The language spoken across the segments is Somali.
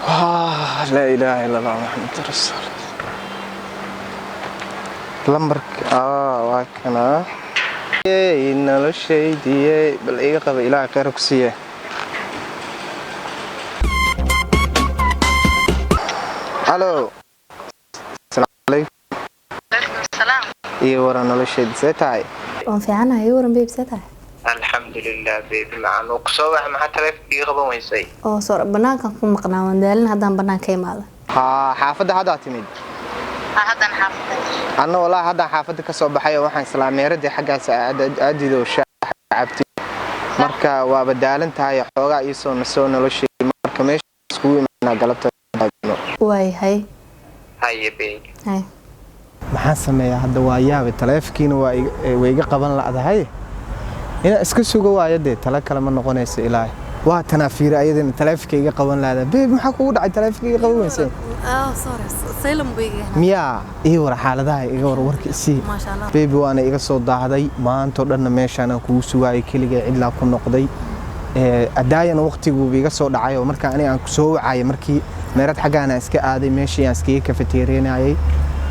لا إله إلا الله محمد رسول الله لمبرك واكنا إن الشيء دي بالإيقظة إلى غيرك سيه ألو السلام عليكم. عليكم السلام. إيه ورانا الشيء سيتاي waan fiicanahay waran babe sata الحمد لله بيبي معنا وقصوة ما حتى لك إيقظة وينسي oo soo banaankan ku maqnaa waan daalin hadaan banaanka imaado حافظة هذا تمد هذا حافظ. أنا والله هذا حافظ كسب بحياة وحين سلام يردي حاجة أدي ذو شاع عبتي مركا وبدالن تاي حوجا يسون نسون لشيء مركا مش سكوي من قلبت way hay هاي بي hay maxaan sameeyaa hadda waa yaabay taleefankiina waa iga qaban la'dahay ina iska sugo waayade tala kale ma noqonayso ilaahay waa tanaafiir ayadana taleefanka iga qaban la'daa beeb maxaa kugu dhacay taleefanka iga qaban weysay sorry saylam beega miyaa ii war xaaladaha iga war warka isii ma sha Allah beeb waana iga soo daahday maanta oo dhan meeshaan aan kugu sugaayay kaliya cidla ku noqday adaayana waqtigu iga soo dhacay oo marka aniga aan ku soo wacay markii meerad xagaana iska aaday meeshii aan iska kafeteerinayay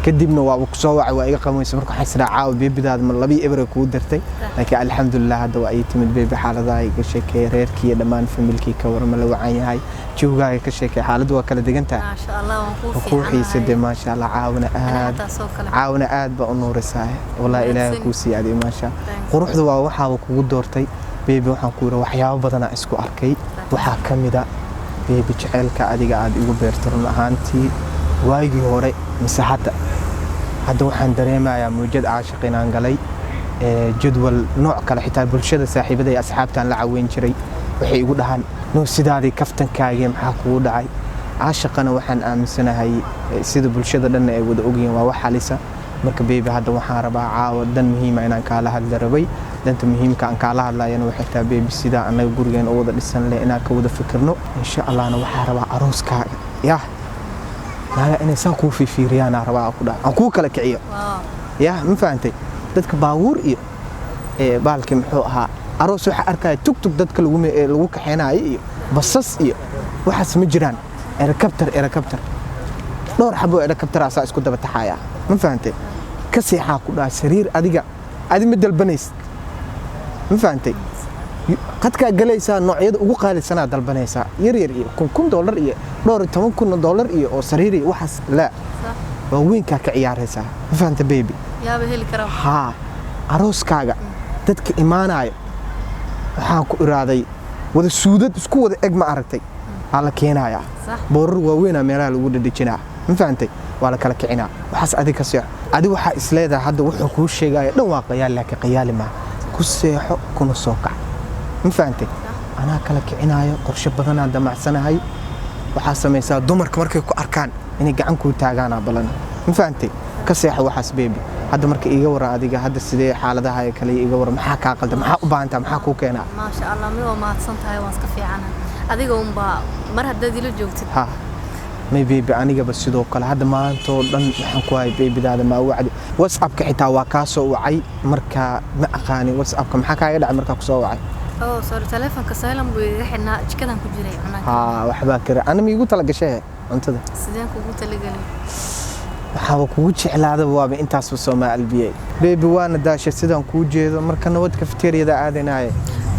kadibna waa ku soo wacay waa iga qamayso marka waxay siraacaw beebidaad ma labi ebre ku dartay laakiin alxamdulillah hadda waa ay timid beebi xaaladaha iga sheekay reerkii iyo dhamaan familkii ka warma la wacan yahay joogaaga ka sheekay xaaladu waa kala degantaa ma sha Allah waan ku fiicanahay ma sha Allah caawna aad ba u nuurisaa wallahi ilaahay ku siiyay ma sha quruxdu waa waxa uu kugu doortay beebi waxaan ku yiri waxyaabo badan isku arkay waxa kamida beebi jaceelka adiga aad igu beerto run ahaantii waagii hore mise hadda waxaan dareemayaa muujad caashiq inaan galay jadwal nooc kale xitaa bulshada saaxiibada iyo asxaabtaan la caawin jiray waxay igu dhahan noo sidaadii kaftankaaga maxaa kugu dhacay caashiqana waxaan aaminsanahay sida bulshada dhan ay wada ogyihiin waa wax halisa marka beebi hadda waxaan rabaa caawa dan muhiim ah inaan kaala hadla rabay danta muhiimka aan kaala hadlayana waxay tahay beebi sida anaga gurigeena u wada dhisan leh inaan ka wada fikirno insha Allahna waxaan rabaa arooskaaga yaa naga inay saan ku fiiriyaan rabaa ku dhac aan ku kala kiciyo yaa ma fahamtay dadka baabuur iyo baalkii muxuu ahaa aroos waxa arkay tug dadka lagu kaxeenayo iyo basas iyo waxaas ma jiraan helicopter dhowr xabo helicopter asaa isku daba taxaya ma fahamtay ka seexaa ku dhac sariir adiga ma dalbanays ma fahamtay qadka galaysa noocyada ugu qaalisanaa dalbanaysa yar iyo $1,000 iyo dhowr $10,000 iyo oo sariir iyo waxaas la waa weynka ka ciyaaraysa ma fahamta baby yaaba heli kara ha arooskaaga dadka imaanaya waxaan ku iraaday wada suudad isku wada eg ma aragtay hala keenaya boorar waaweyn meelaha lagu dhadhijinaa ma fahamtay waa la kala kicinaa waxaas adiga ka seexo adiga waxa isleedahay hadda wuxuu ku sheegay dhan waa qayaal laakiin qayaali ma ku seexo kuna soo kac ma fahamtay ana kala kicinayo qorshe badan aan damacsanahay waxa sameeysaa dumarka markay ku arkaan inay gacan ku taagaan balan ma fahamtay ka seexo waxaas baby hadda marka iiga waran adiga hadda sidee xaaladaha ay kale iiga waran maxaa ka qaldan maxaa u baahantaa maxaa ku keenaa ma sha Allah ma mahadsan tahay waan iska fiicanahay adiga mar haddaad ila joogtid ha may baby aniga bas sidoo kale hadda maanta oo dhan waxaan ku hay babydaada ma wacdi WhatsApp-ka xitaa waa ka soo wacay marka ma aqaani WhatsApp-ka maxaa kaaga dhacay marka ku soo wacay sorry telefonka saylam buu iga xidhnaa jikadan ku jiray cunaa waxba kare ana ma igu tala gashay cuntada sideen kugu talagalay waxaa kugu jeclaada waaba intaas Soomaali biyay baby waana daashay sidaan ku jeedo marka nabad kafteeriyada aadanaay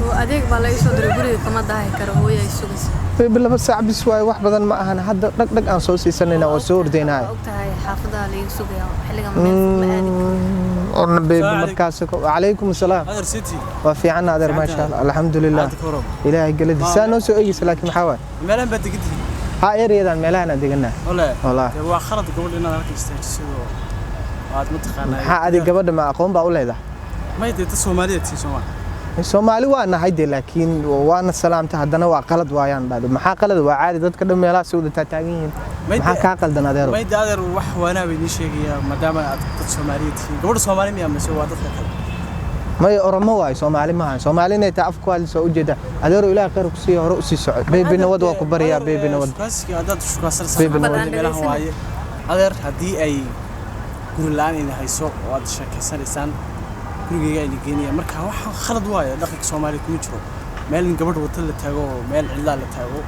oo adeeg baa la isoo diray guriga kama daahi karo hooyay sugayso baby laba saac bis waay wax badan ma ahan hadda dhag aan soo siisanayna oo soo ordaynaa ogtahay xaafada la igu sugayo xilliga ma aadi orna baby markaas alaykum asalaam adeer city waa fiican adeer ma sha Allah alxamdulillah ilaahay galadi saan soo eegis laakiin maxaa waay meelan baa digidii ha ereyadan meelahan aan deganaa wallahi waa khalad gabadh inaad halka istaajiso waad ma taqaanaa ha adiga gabadha ma aqoon baa u leedahay ma idinta Soomaaliyeed si Soomaali waa nahay laakiin waana salaamta haddana waa qalad waayaan dhaado maxaa qalad waa caadi dadka dhan meelaha soo taagan yihiin maxaa ka qaldan adeer ma adeer wax waana bay sheegaya maadaama aad dad Soomaaliyeed tihiin gabadha Soomaali miyaa ma soo dadka kale ma oromo waay Soomaali ma ahan Soomaalina ta afku wali soo ujeeda adeero ilaahay khayr ku siiyo hore u sii socod baby nawad waa ku bariyaa baby nawad kaaski aad shukaasan meelaha waaye adeer hadii ay guri laan in hayso oo aad shaqaysanaysan guriga ay geeniya marka waxa khalad waaye dhaqanka Soomaaliyeed kuma jiro meel in gabadh wata la taago meel cidla la taago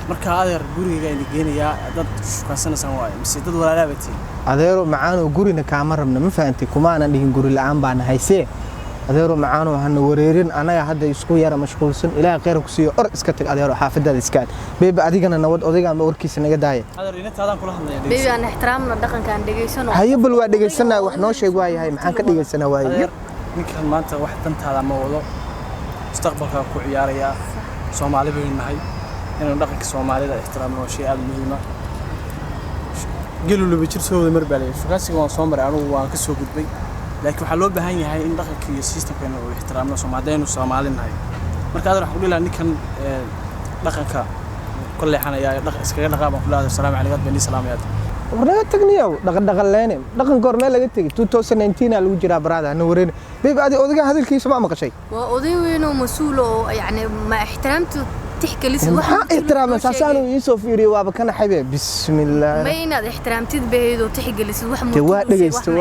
marka adeer guriga ay geenayaa dad shukaasanaysan waay mise dad walaalaabatiin adeero macaano gurina kaama rabna ma fahanti kuma aanan dhihin guri la'aan baan haysee adeero macaano hana wareerin anaga hadda isku yara mashquulsan ilaahay khayr ku siiyo or iska tag adeero xaafadada iska beeba adigana nabad odayga ama warkiisa naga daaya adeer intaadaan kula hadlayaa beeba aan ixtiraamna dhaqankaan dhageysano haye bal waa dhageysanaa wax noo sheeg waayahay maxaan ka dhageysanaa waayahay ninkan maanta wax dantaada ma wado mustaqbalka ku ciyaaraya Soomaali baynu nahay inuu dhaqanka Soomaalida ixtiraamno waa shay aad muhiim ah gelu laba jir soo wada marbalay shaqasiga waan soo maray anigu waan ka soo gudbay laakiin waxa loo baahan yahay in dhaqanka iyo systemkeena uu ixtiraamno Soomaali nahay marka aad wax u dhilaa ninkan dhaqanka kulli xanaya dhaqan iskaga dhaqaaqan kula assalaamu calaykum bani salaamayaad warnaga tagniyow dhaqan leene dhaqan goormee laga tagay 2019 lagu jiraa baraada ana wareena beeba adi odaga hadalkiisa ma maqashay waa oday weyn oo mas'uul oo yani ma ixtiraamtu تحكي waxaa ixtiraamay saasaan uu soo fiiriyo waaba kana xabe bismillaah ma inaad ixtiraamtid beedo tixgelisid wax muhiim waa dhageystay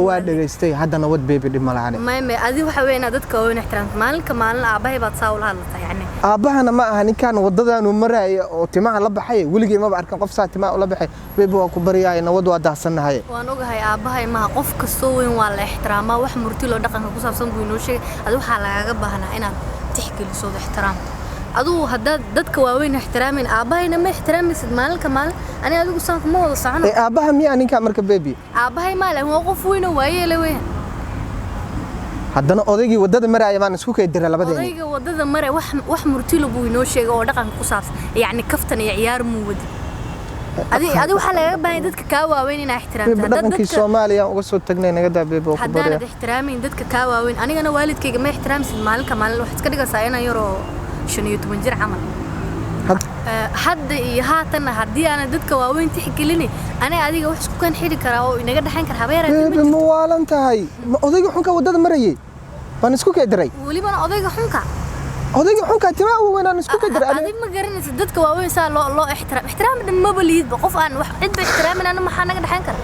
waa dhageystay haddana wad beebi dhimalaane ma adi waxa weeyna dadka oo ixtiraamta maalinka maalin aabahay baad saa ula hadlatay yani aabahana ma aha ninkan wadadaan uu maraayo oo timaha la baxay wiligeey ma arkan qof saa timaha ula baxay beebi waa ku bariyaay nabad waa daasanahay waan ogahay aabahay ma qof kastoo weyn waa la ixtiraamaa wax murti loo dhaqanka ku saabsan buu inoo sheegay adi waxa lagaga baahnaa inaad tixgeliso ixtiraamta aduu hadda dadka waaweyn ixtiraamin aabahayna ma ixtiraamaysid maalinka maalin ani adigu sanad ma wada socono aabaha miya ninka marka baby aabahay maalan waa qof weyn oo waayeel weyn haddana odaygii wadada maraya baan isku kay diray labadeena odayga wadada maray wax murtilo buu inoo sheegay oo dhaqanka ku saabsan yani kaftan iyo ciyaar muu wadi adi waxa laga baahan dadka ka waaweyn inay ixtiraamtaan dadka Soomaaliya uga soo tagnay naga daabay boo ku bariya haddana ixtiraamin dadka ka waaweyn anigana waalidkayga ma ixtiraamsid maalinka maalin wax iska dhigaysaa inaan yaro 15 jir camal hadda iyo haatan hadii aan dadka waaweyn tixgelin ana adiga wax isku kan xiri karaa oo inaga dhaxan kara habeeraad ma waalan tahay odayga xunka wadada marayay baan isku kay diray waliba odayga xunka timaa uu weynaan isku kay diray adiga ma garanaysid dadka waaweyn saa loo ixtiraam ma baliid qof aan wax cid ba ixtiraamin ana maxaa naga dhaxan kara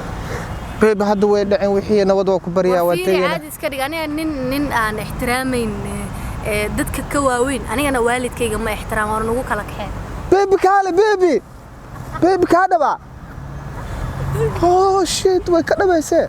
beeb hadda way dhaceen wixii nabad oo ku bariyaa waa tagay aad iska dhig aniga nin aan ixtiraameyn dadka ka waaweyn anigana waalidkayga ma ixtiraam war nagu kala kaxeen beebi ka dhaba oh shit way ka dhabaysay